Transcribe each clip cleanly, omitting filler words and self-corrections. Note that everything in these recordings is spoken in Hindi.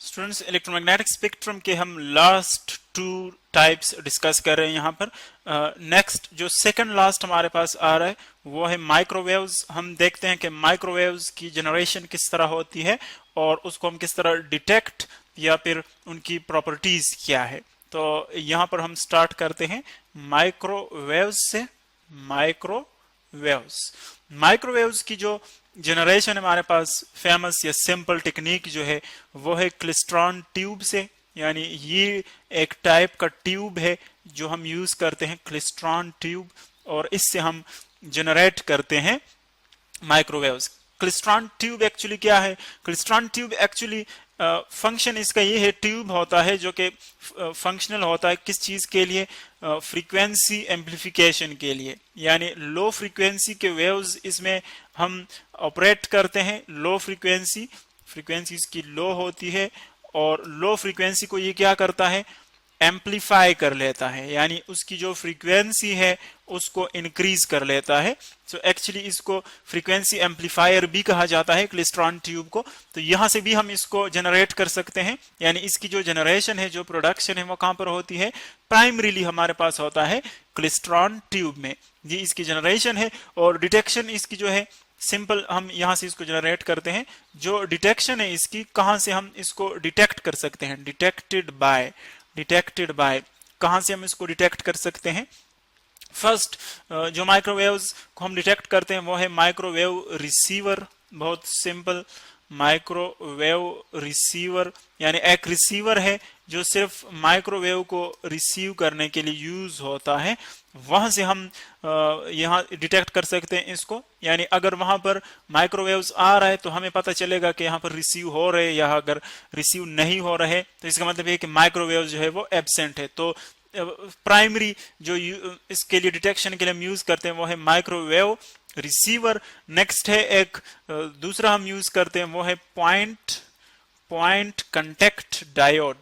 स्टूडेंट्स, इलेक्ट्रोमैग्नेटिक स्पेक्ट्रम के हम लास्ट टू टाइप्स डिस्कस कर रहे हैं यहाँ पर। नेक्स्ट जो सेकंड लास्ट हमारे पास आ रहा है वो है माइक्रोवेव्स। हम देखते हैं कि माइक्रोवेव्स की जनरेशन किस तरह होती है और उसको हम किस तरह डिटेक्ट या फिर उनकी प्रॉपर्टीज क्या है। तो यहाँ पर हम स्टार्ट करते हैं माइक्रोवेव्स से। माइक्रोवेव्स की जो जनरेशन हमारे पास फेमस या सिंपल टेक्निक जो है वो है क्लिस्ट्रॉन ट्यूब से। यानी ये एक टाइप का ट्यूब है जो हम यूज करते हैं, क्लिस्ट्रॉन ट्यूब, और इससे हम जनरेट करते हैं माइक्रोवेव्स। क्लिस्ट्रॉन ट्यूब एक्चुअली क्या है? क्लिस्ट्रॉन ट्यूब एक्चुअली फंक्शन इसका ये है, ट्यूब होता है जो कि फंक्शनल होता है किस चीज के लिए? फ्रीक्वेंसी एम्प्लीफिकेशन के लिए। यानी लो फ्रीक्वेंसी के वेव्स इसमें हम ऑपरेट करते हैं। लो फ्रीक्वेंसी इसकी लो होती है और लो फ्रीक्वेंसी को ये क्या करता है? एम्पलीफाई कर लेता है, यानी उसकी जो फ्रीक्वेंसी है उसको इंक्रीज कर लेता है। सो एक्चुअली इसको फ्रीक्वेंसी एम्पलीफायर भी कहा जाता है क्लिस्ट्रॉन ट्यूब को। तो यहां से भी हम इसको जनरेट कर सकते हैं। यानी इसकी जो जनरेशन है, जो प्रोडक्शन है, वो कहां पर होती है? प्राइमरीली हमारे पास होता है क्लिस्ट्रॉन ट्यूब में। ये इसकी जनरेशन है और डिटेक्शन इसकी जो है सिंपल, हम यहां से इसको जनरेट करते हैं। जो डिटेक्शन है इसकी, कहां से हम इसको डिटेक्ट कर सकते हैं? डिटेक्टेड बाय कहां से हम इसको डिटेक्ट कर सकते हैं? फर्स्ट जो माइक्रोवेव्स को हम डिटेक्ट करते हैं वो है माइक्रोवेव रिसीवर। बहुत सिंपल, माइक्रोवेव रिसीवर यानी एक रिसीवर है जो सिर्फ माइक्रोवेव को रिसीव करने के लिए यूज होता है। वहां से हम यहाँ डिटेक्ट कर सकते हैं इसको। यानी अगर वहां पर माइक्रोवेव्स आ रहा है तो हमें पता चलेगा कि यहाँ पर रिसीव हो रहे हैं, या अगर रिसीव नहीं हो रहे तो इसका मतलब है कि माइक्रोवेव जो है वो एब्सेंट है। तो प्राइमरी जो इसके लिए डिटेक्शन के लिए हम यूज करते हैं वो है माइक्रोवेव रिसीवर। नेक्स्ट है एक दूसरा हम यूज करते हैं वो है point contact diode.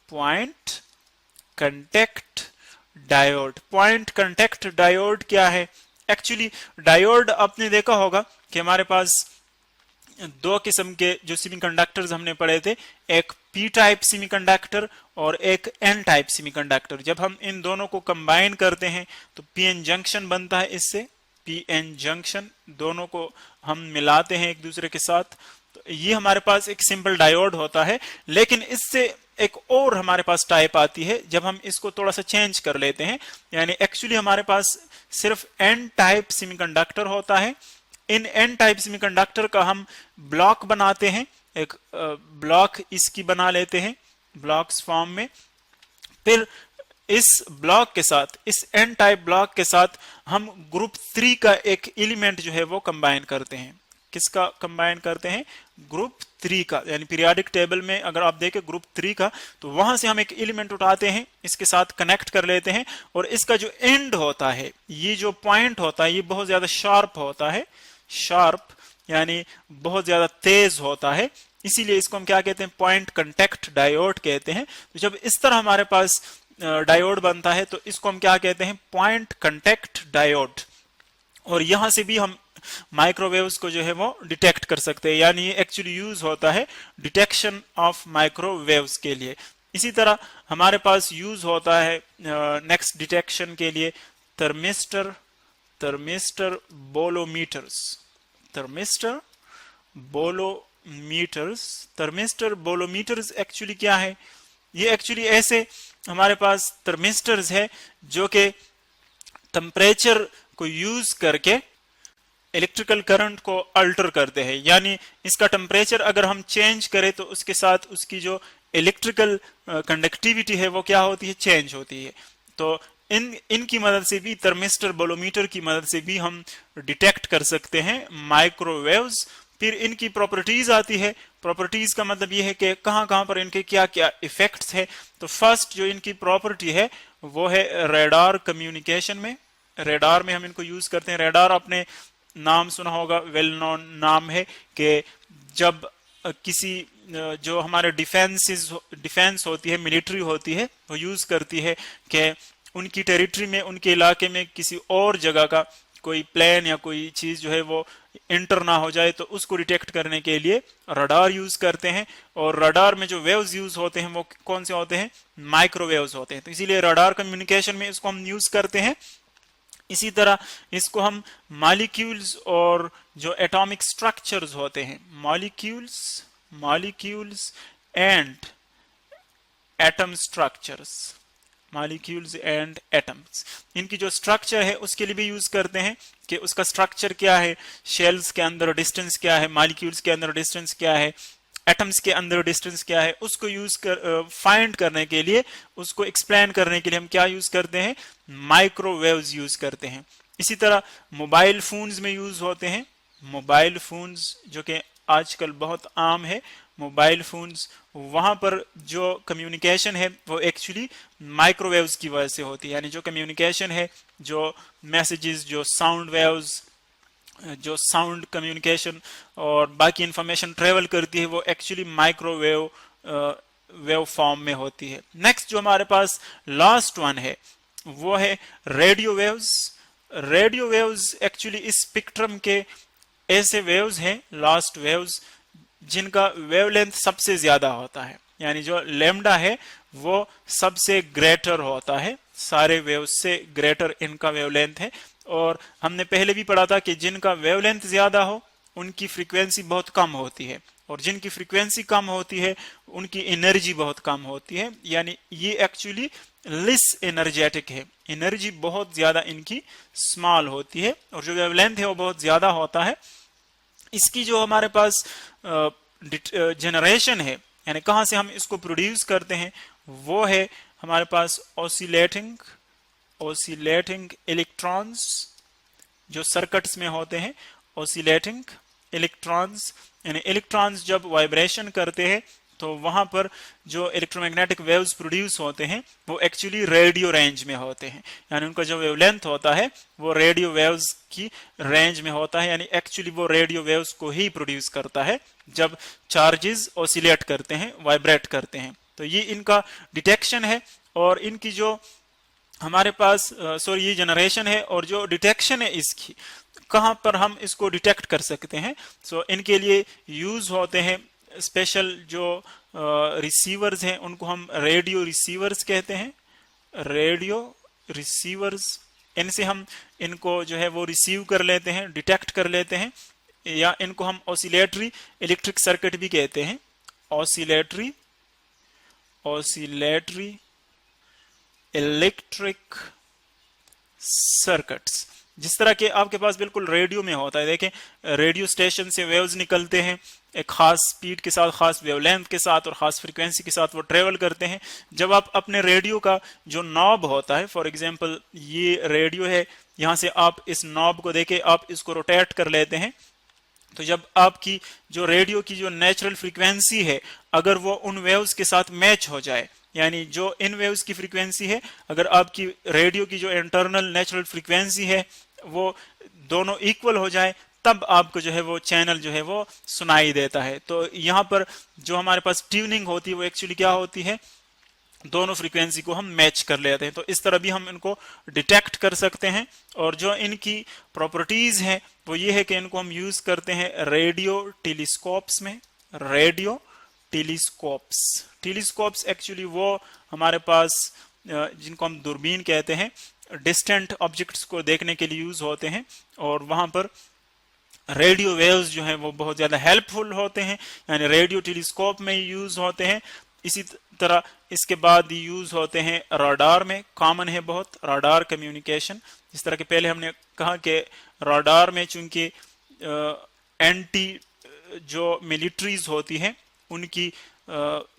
Point contact diode क्या है? एक्चुअली डायोड आपने देखा होगा कि हमारे पास दो किस्म के जो सेमीकंडक्टर्स हमने पढ़े थे, एक पी टाइप सेमीकंडक्टर और एक एन टाइप सेमीकंडक्टर। जब हम इन दोनों को कंबाइन करते हैं तो पीएन जंक्शन बनता है। इससे पीएन जंक्शन दोनों को हम मिलाते हैं एक दूसरे के साथ, तो ये हमारे पास एक सिंपल डायोड होता है। लेकिन इससे एक और हमारे पास टाइप आती है जब हम इसको थोड़ा सा चेंज कर लेते हैं। यानी एक्चुअली हमारे पास सिर्फ एन टाइप सेमीकंडक्टर होता है। इन एन टाइप सेमीकंडक्टर का हम ब्लॉक बनाते हैं, एक ब्लॉक इसकी बना लेते हैं ब्लॉक्स फॉर्म में। फिर इस ब्लॉक के साथ, इस एन टाइप ब्लॉक के साथ हम ग्रुप 3 का एक एलिमेंट जो है वो कंबाइन करते हैं। किसका कंबाइन करते हैं? ग्रुप 3 का। यानी पीरियोडिक टेबल में अगर आप देखें ग्रुप 3 का, तो वहां से हम एक एलिमेंट उठाते हैं, इसके साथ कनेक्ट कर लेते हैं, और इसका जो एंड होता है, ये जो पॉइंट होता है, ये बहुत ज्यादा शार्प होता है। शार्प यानी बहुत ज्यादा तेज होता है, इसीलिए इसको हम क्या कहते हैं? पॉइंट कंटेक्ट डायोड कहते हैं। तो जब इस तरह हमारे पास डायोड बनता है तो इसको हम क्या कहते हैं? Point contact diode. और यहां से भी हम माइक्रोवेव्स को जो है वो डिटेक्ट कर सकते हैं। यानी ये एक्चुअली यूज होता है डिटेक्शन ऑफ माइक्रोवेव्स के लिए। इसी तरह हमारे पास यूज होता है नेक्स्ट डिटेक्शन के लिए थर्मिस्टर बोलोमीटर्स एक्चुअली क्या है? ये एक्चुअली ऐसे हमारे पास थर्मिस्टर्स है जो कि टेम्परेचर को यूज करके इलेक्ट्रिकल करंट को अल्टर करते हैं। यानी इसका टेम्परेचर अगर हम चेंज करें तो उसके साथ उसकी जो इलेक्ट्रिकल कंडक्टिविटी है वो क्या होती है? चेंज होती है। तो इनकी मदद से भी, थर्मिस्टर बोलोमीटर की मदद से भी हम डिटेक्ट कर सकते हैं माइक्रोवेव्स। फिर इनकी प्रॉपर्टीज आती है। प्रॉपर्टीज का मतलब यह है कि कहां कहां पर इनके क्या क्या इफेक्ट्स है। तो फर्स्ट जो इनकी प्रॉपर्टी है वो है रेडार कम्युनिकेशन में। रेडार में हम इनको यूज करते हैं। रेडार आपने नाम सुना होगा, वेल नोन नाम है कि जब किसी जो हमारे डिफेंस होती है, मिलिट्री होती है, वो यूज करती है कि उनकी टेरिटरी में, उनके इलाके में किसी और जगह का कोई प्लेन या कोई चीज जो है वो इंटर ना हो जाए, तो उसको डिटेक्ट करने के लिए रडार यूज करते हैं। और रडार में जो वेव्स यूज होते हैं वो कौन से होते हैं? माइक्रोवेव्स होते हैं। तो इसीलिए रडार कम्युनिकेशन में इसको हम यूज करते हैं। इसी तरह इसको हम मॉलिक्यूल्स और जो एटॉमिक स्ट्रक्चर्स होते हैं, molecules and atom structures, molecules and atoms, इनकी जो स्ट्रक्चर है उसके लिए भी यूज करते हैं कि उसका स्ट्रक्चर क्या है, शेल्स के अंदर डिस्टेंस क्या है, मॉलिक्यूल्स के अंदर डिस्टेंस क्या है, एटम्स के अंदर डिस्टेंस क्या है, उसको यूज कर फाइंड करने के लिए, उसको एक्सप्लेन करने के लिए हम क्या यूज करते हैं? माइक्रोवेव्स यूज करते हैं। इसी तरह मोबाइल फोन्स में यूज होते हैं, मोबाइल फोन्स जो कि आजकल बहुत आम है, मोबाइल फोन्स, वहां पर जो कम्युनिकेशन है वो एक्चुअली माइक्रोवेव्स की वजह से होती है। यानी जो कम्युनिकेशन है, जो मैसेजेस, जो साउंड वेव्स, जो साउंड कम्युनिकेशन और बाकी इंफॉर्मेशन ट्रेवल करती है, वो एक्चुअली माइक्रोवेव वेव फॉर्म में होती है। नेक्स्ट जो हमारे पास लास्ट वन है वो है radio waves. Radio waves actually इस स्पेक्ट्रम के ऐसे वेव्स हैं, लास्ट वेव्स, जिनका वेवलेंथ सबसे ज्यादा होता है। यानी जो लैम्डा है वो सबसे ग्रेटर होता है, सारे वेव्स से ग्रेटर इनका वेवलेंथ है। और हमने पहले भी पढ़ा था कि जिनका वेवलेंथ ज्यादा हो उनकी फ्रीक्वेंसी बहुत कम होती है, और जिनकी फ्रीक्वेंसी कम होती है उनकी एनर्जी बहुत कम होती है। यानी ये एक्चुअली लेस एनर्जेटिक है, एनर्जी बहुत ज्यादा इनकी स्मॉल होती है, और जो वेवलेंथ है वो बहुत ज्यादा होता है। इसकी जो हमारे पास जनरेशन है, यानी कहां से हम इसको प्रोड्यूस करते हैं, वो है हमारे पास ऑसिलेटिंग इलेक्ट्रॉन्स, जो सर्किट्स में होते हैं, ऑसिलेटिंग इलेक्ट्रॉन्स। यानी इलेक्ट्रॉन्स जब वाइब्रेशन करते हैं तो वहां पर जो इलेक्ट्रोमैग्नेटिक वेव्स प्रोड्यूस होते हैं वो एक्चुअली रेडियो रेंज में होते हैं। यानी उनका जो वेवलेंथ होता है वो रेडियो वेव्स की रेंज में होता है। यानी एक्चुअली वो रेडियो वेव्स को ही प्रोड्यूस करता है जब चार्जेस ऑसिलेट करते हैं, वाइब्रेट करते हैं। तो ये इनका डिटेक्शन है, और इनकी जो हमारे पास ये जनरेशन है, और जो डिटेक्शन है इसकी, कहां पर हम इसको डिटेक्ट कर सकते हैं। इनके लिए यूज होते हैं स्पेशल जो रिसीवर्स हैं, उनको हम रेडियो रिसीवर्स कहते हैं, रेडियो रिसीवर्स। इनसे हम इनको जो है वो रिसीव कर लेते हैं, डिटेक्ट कर लेते हैं, या इनको हम ऑसिलेटरी इलेक्ट्रिक सर्किट भी कहते हैं, ऑसिलेटरी इलेक्ट्रिक सर्किट्स। जिस तरह के आपके पास बिल्कुल रेडियो में होता है, देखें रेडियो स्टेशन से वेव्स निकलते हैं एक खास स्पीड के साथ, खास वेवलेंथ के साथ और खास फ्रीक्वेंसी के साथ वो ट्रेवल करते हैं। जब आप अपने रेडियो का जो नॉब होता है, फॉर एग्जांपल ये रेडियो है, यहां से आप इस नॉब को देके आप इसको रोटेट कर लेते हैं, तो जब आपकी जो रेडियो की जो नेचुरल फ्रीक्वेंसी है अगर वो उन वेव्स के साथ मैच हो जाए, यानी जो इन वेव्स की फ्रीक्वेंसी है, अगर आपकी रेडियो की जो इंटरनल नेचुरल फ्रीक्वेंसी है वो दोनों इक्वल हो जाए, तब आपको जो है वो चैनल जो है वो सुनाई देता है। तो यहाँ पर जो हमारे पास ट्यूनिंग होती है वो एक्चुअली क्या होती है, दोनों फ्रीक्वेंसी को हम मैच कर लेते हैं। तो इस तरह भी हम इनको डिटेक्ट कर सकते हैं। और जो इनकी प्रॉपर्टीज हैं वो ये है कि इनको हम यूज करते हैं रेडियो टेलीस्कोप्स में। रेडियो टेलीस्कोप्स एक्चुअली वो हमारे पास जिनको हम दूरबीन कहते हैं, डिस्टेंट ऑब्जेक्ट्स को देखने के लिए यूज होते हैं, और वहां पर रेडियो वेव्स जो हैं वो बहुत ज्यादा हेल्पफुल होते हैं, यानी रेडियो टेलीस्कोप में यूज होते हैं। इसी तरह इसके बाद यूज होते हैं रडार में, कॉमन है बहुत रडार कम्युनिकेशन। जिस तरह के पहले हमने कहा कि रडार में चूंकि एंटी जो मिलिट्रीज होती हैं उनकी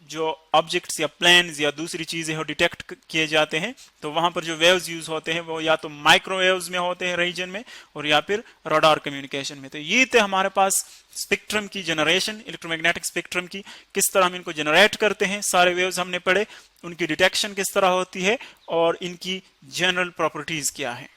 जो ऑब्जेक्ट्स या प्लेन्स या दूसरी चीजें हो डिटेक्ट किए जाते हैं, तो वहां पर जो वेव्स यूज होते हैं वो या तो माइक्रोवेव्स में होते हैं रीजन में, और या फिर रडार कम्युनिकेशन में। तो ये थे हमारे पास स्पेक्ट्रम की जनरेशन, इलेक्ट्रोमैग्नेटिक स्पेक्ट्रम की, किस तरह हम इनको जनरेट करते हैं, सारे वेव्स हमने पढ़े, उनकी डिटेक्शन किस तरह होती है और इनकी जनरल प्रॉपर्टीज क्या है।